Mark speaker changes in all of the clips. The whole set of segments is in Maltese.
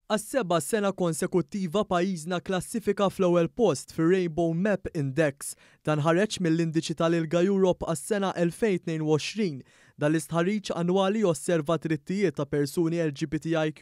Speaker 1: Għas-seba' sena konsekuttiva pajjiżna klassifika fl-ewwel post fir-Rainbow Map Index. Dan ħareġ mill-indiċi tal-Ilga Europe għas-sena 2022. Dan l-istħarriġ annwali osserva drittijiet ta' persuni LGBTIQ+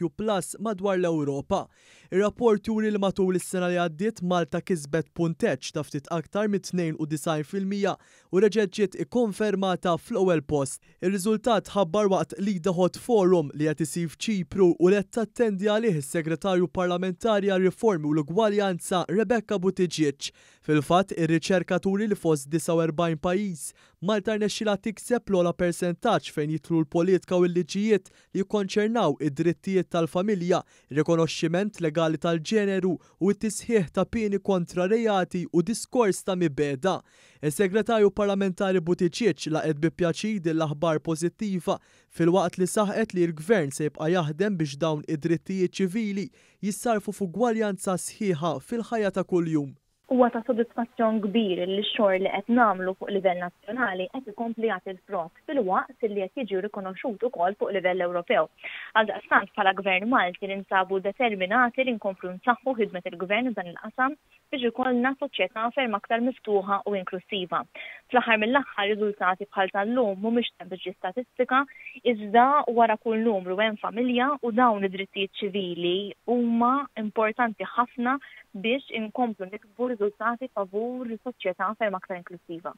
Speaker 1: madwar l-Ewropa. Ir-rapport juri li matul is-sena li għaddiet Malta kisbet punteġġ ta' ftit aktar minn 92% u reġgħet ġiet ikkonfermata fl-ewwel post. Ir-riżultat ħabbar waqt Lead the Hot Forum li qed isir f'Ċipru u li qed tattendi għalih is-Segretarju Parlamentari għar-Riformi u l-Ugwaljanza Rebecca Buttigieg. Fil-fatt, ir-riċerkaturi li fost 49 pajjiż Malta rnexxilha tikseb l-ogħla persentaġġ fejn jidħlu l-politika u l-liġijiet li jikkonċernaw id-drittijiet tal-familja, ir-rikonoxximent legali tal-ġeneru u t-tisħiħ ta' pieni kontra rejati u diskors ta' mibeda. Is-Segretarju Parlamentari Buttigieg laqgħet bi pjaċir din l-aħbar pożittiva filwaqt li saħqet li l-Gvern se jibqa' jaħdem biex dawn id-drittijiet ċivili jissarfu f'ugwaljanza sħiħa fil-ħajja ta' kuljum.
Speaker 2: Huwa ta' sodisfazzjon kbir li x-xogħol li qed nagħmlu fuq livell nazzjonali qed ikompli jagħti l-frott filwaqt li qed jiġi rikonoxxut ukoll fuq livell Ewropew. Għaldaqstant bħala Gvern Malti ninsabu determinati li nkomplu nsaħħu ħidmet il-Gvern f'dan il-qasam biex ikollna soċjetà ferm aktar miftuħa u inklusiva. Fl-aħħar mill-aħħar riżultati bħal tal-lum mhumiex sempliċi statistika, iżda wara kull numru hemm familja u dawn id-drittijiet ċivili huma importanti ħafna biex inkomplu nikbu riżultati favur soċjetà ferm aktar inklusiva.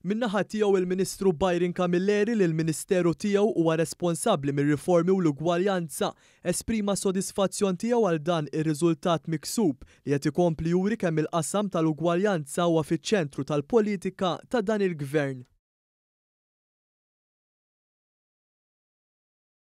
Speaker 1: Min-naħa tiegħu il-Ministru Byron Camilleri li l-Ministeru tiegħu huwa responsabbli mir-riformi u l-ugwaljanza esprima sodisfazzjon tiegħu għal dan ir-riżultat miksub li qed ikompli juri kemm il-qasam tal-ugwaljanza huwa fiċ-ċentru tal-politika ta' dan il-Gvern.